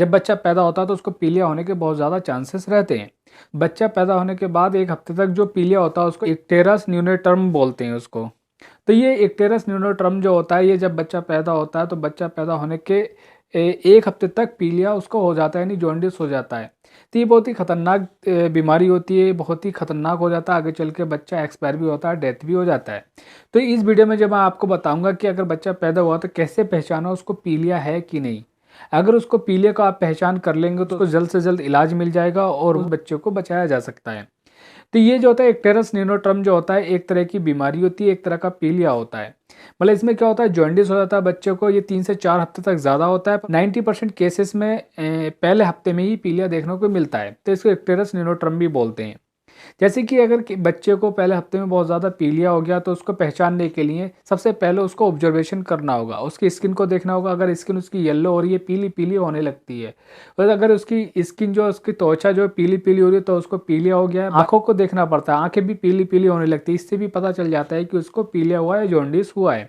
जब बच्चा पैदा होता है तो उसको पीलिया होने के बहुत ज़्यादा चांसेस रहते हैं। बच्चा पैदा होने के बाद 1 हफ्ते तक जो पीलिया होता है उसको इक्टेरस न्यूनेटर्म बोलते हैं उसको। तो ये इक्टेरस न्यूनेटर्म जो होता है, ये जब बच्चा पैदा होता है तो बच्चा पैदा होने के 1 हफ्ते तक पीलिया उसको हो जाता है, यानी जॉन्डिस हो जाता है। तो ये बहुत ही खतरनाक बीमारी होती है, बहुत ही खतरनाक हो जाता है, आगे चल के बच्चा एक्सपायर भी होता है, डेथ भी हो जाता है। तो इस वीडियो में जब मैं आपको बताऊंगा कि अगर बच्चा पैदा हुआ तो कैसे पहचाना उसको पीलिया है कि नहीं। अगर उसको पीलिया का आप पहचान कर लेंगे तो उसको जल्द से जल्द इलाज मिल जाएगा और उस बच्चे को बचाया जा सकता है। तो ये जो होता है इक्टेरस न्यूनेटर्म जो होता है, एक तरह की बीमारी होती है, एक तरह का पीलिया होता है। मतलब इसमें क्या होता है, जॉन्डिस हो जाता है बच्चे को, ये 3 से 4 हफ्ते तक ज़्यादा होता है। 90% केसेस में पहले हफ्ते में ही पीलिया देखने को मिलता है, तो इसको इक्टेरस न्यूनेटर्म भी बोलते हैं। जैसे कि अगर बच्चे को पहले हफ्ते में बहुत ज़्यादा पीलिया हो गया तो उसको पहचानने के लिए सबसे पहले उसको ऑब्जर्वेशन करना होगा, उसकी स्किन को देखना होगा। अगर स्किन उसकी येलो हो रही है, पीली पीली होने लगती है, और अगर उसकी स्किन जो उसकी त्वचा जो पीली पीली हो रही है तो उसको पीलिया हो गया है। आंखों को देखना पड़ता है, आंखें भी पीली पीली होने लगती है, इससे भी पता चल जाता है कि उसको पीलिया हुआ है, जॉन्डिस हुआ है।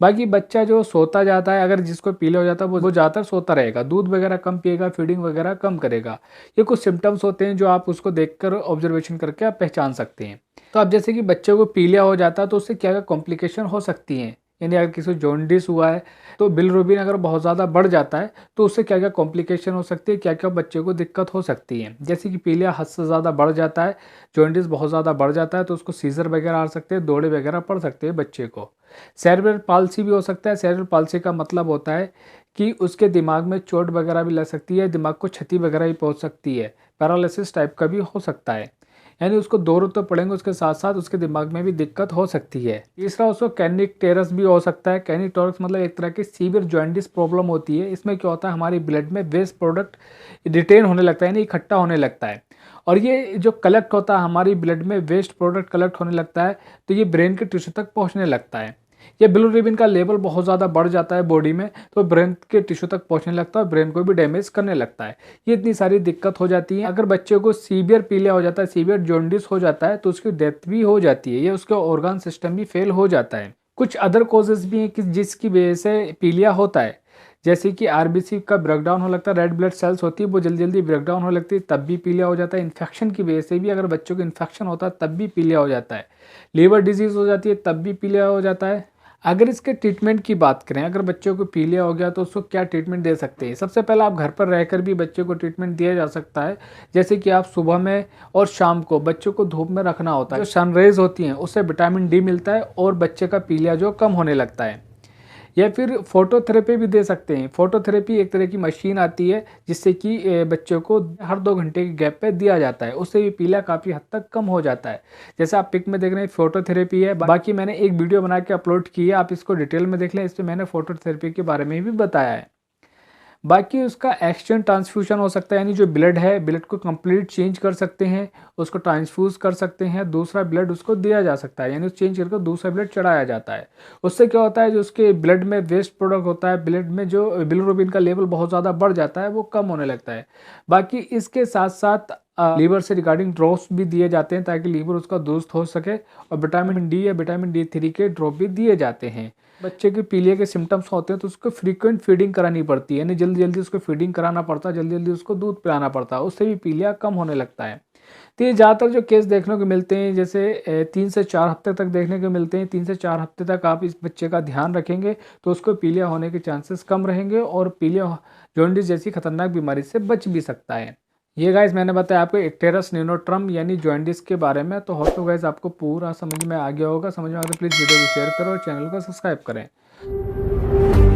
बाकी बच्चा जो सोता जाता है, अगर जिसको पीलिया हो जाता है वो ज़्यादातर सोता रहेगा, दूध वगैरह कम पिएगा, फीडिंग वगैरह कम करेगा। ये कुछ सिम्टम्स होते हैं जो आप उसको देखकर ऑब्जर्वेशन करके आप पहचान सकते हैं। तो अब जैसे कि बच्चे को पीलिया हो जाता है तो उससे क्या क्या कॉम्प्लिकेशन हो सकती हैं, यानी अगर किसी को जॉन्डिस हुआ है तो बिलिरुबिन अगर बहुत ज़्यादा बढ़ जाता है तो उससे क्या क्या कॉम्प्लिकेशन हो सकती है, क्या क्या बच्चे को दिक्कत हो सकती है। जैसे कि पीलिया हद से ज़्यादा बढ़ जाता है, जॉन्डिस बहुत ज़्यादा बढ़ जाता है तो उसको सीजर वगैरह आ सकते हैं, दौरे वगैरह पड़ सकते हैं बच्चे को। सेरेब्रल पाल्सी भी हो सकता है। सेरेब्रल पाल्सी का मतलब होता है कि उसके दिमाग में चोट वगैरह भी लग सकती है, दिमाग को क्षति वगैरह भी पहुंच सकती है, पैरालिसिस टाइप का भी हो सकता है, यानी उसको दौर तो पड़ेंगे, उसके साथ साथ उसके दिमाग में भी दिक्कत हो सकती है। तीसरा उसको कैनिक टेरस भी हो सकता है। कैनिक टेरस मतलब एक तरह की सीवियर जॉन्डिस प्रॉब्लम होती है। इसमें क्या होता है, हमारी ब्लड में वेस्ट प्रोडक्ट रिटेन होने लगता है, यानी इकट्ठा होने लगता है, और ये जो कलेक्ट होता है हमारी ब्लड में, वेस्ट प्रोडक्ट कलेक्ट होने लगता है तो ये ब्रेन के टिश्यू तक पहुंचने लगता है। ये बिलिरुबिन का लेवल बहुत ज़्यादा बढ़ जाता है बॉडी में तो ब्रेन के टिश्यू तक पहुंचने लगता है, ब्रेन को भी डैमेज करने लगता है। ये इतनी सारी दिक्कत हो जाती है। अगर बच्चे को सीवियर पीलिया हो जाता है, सीवियर जॉन्डिस हो जाता है तो उसकी डेथ भी हो जाती है, ये उसका ऑर्गन सिस्टम भी फेल हो जाता है। कुछ अदर कॉजेज भी हैं कि जिसकी वजह से पीलिया होता है, जैसे कि आरबीसी का ब्रेकडाउन हो लगता है, रेड ब्लड सेल्स होती है वो जल्दी जल्दी ब्रेकडाउन हो लगती है, तब भी पीलिया हो जाता है। इन्फेक्शन की वजह से भी, अगर बच्चों को इन्फेक्शन होता है तब भी पीलिया हो जाता है। लीवर डिजीज हो जाती है तब भी पीलिया हो जाता है। अगर इसके ट्रीटमेंट की बात करें, अगर बच्चों को पीलिया हो गया तो उसको क्या ट्रीटमेंट दे सकते हैं। सबसे पहले आप घर पर रहकर भी बच्चे को ट्रीटमेंट दिया जा सकता है। जैसे कि आप सुबह में और शाम को बच्चों को धूप में रखना होता है, जो सनरेज होती हैं उससे विटामिन डी मिलता है और बच्चे का पीलिया जो कम होने लगता है। या फिर फोटोथेरेपी भी दे सकते हैं। फोटोथेरेपी एक तरह की मशीन आती है जिससे कि बच्चों को हर 2 घंटे के गैप पे दिया जाता है, उससे भी पीलिया काफ़ी हद तक कम हो जाता है। जैसे आप पिक में देख रहे हैं फोटोथेरेपी है, बाकी मैंने एक वीडियो बना के अपलोड की है, आप इसको डिटेल में देख लें, इसमें मैंने फोटोथेरेपी के बारे में भी बताया है। बाकी उसका एक्सचेंज ट्रांसफ्यूजन हो सकता है, यानी जो ब्लड है, ब्लड को कंप्लीट चेंज कर सकते हैं, उसको ट्रांसफ्यूज कर सकते हैं, दूसरा ब्लड उसको दिया जा सकता है, यानी उस चेंज करके दूसरा ब्लड चढ़ाया जाता है। उससे क्या होता है, जो उसके ब्लड में वेस्ट प्रोडक्ट होता है, ब्लड में जो बिलिरुबिन का लेवल बहुत ज़्यादा बढ़ जाता है वो कम होने लगता है। बाकी इसके साथ साथ लीवर से रिगार्डिंग ड्रॉप्स भी दिए जाते हैं ताकि लीवर उसका दुरुस्त हो सके, और विटामिन डी या विटामिन D3 के ड्रॉप भी दिए जाते हैं। बच्चे के पीलिया के सिम्टम्स होते हैं तो उसको फ्रीक्वेंट फीडिंग करानी पड़ती है, यानी जल्दी जल्दी उसको फीडिंग कराना पड़ता है, जल्दी जल्दी उसको दूध पिलाना पड़ता है, उससे भी पीलिया कम होने लगता है। तो ये ज़्यादातर जो केस देखने को मिलते हैं, जैसे 3 से 4 हफ्ते तक देखने को मिलते हैं। 3 से 4 हफ्ते तक आप इस बच्चे का ध्यान रखेंगे तो उसको पीलिया होने के चांसेस कम रहेंगे और पीलिया जॉन्डिस जैसी खतरनाक बीमारी से बच भी सकता है। ये गाइस मैंने बताया आपको इक्टेरस न्यूनेटर्म यानी जॉन्डिस के बारे में। तो होप तो गाइस आपको पूरा समझ में आ गया होगा। समझ में आ गया तो प्लीज़ वीडियो को शेयर करो और चैनल को सब्सक्राइब करें।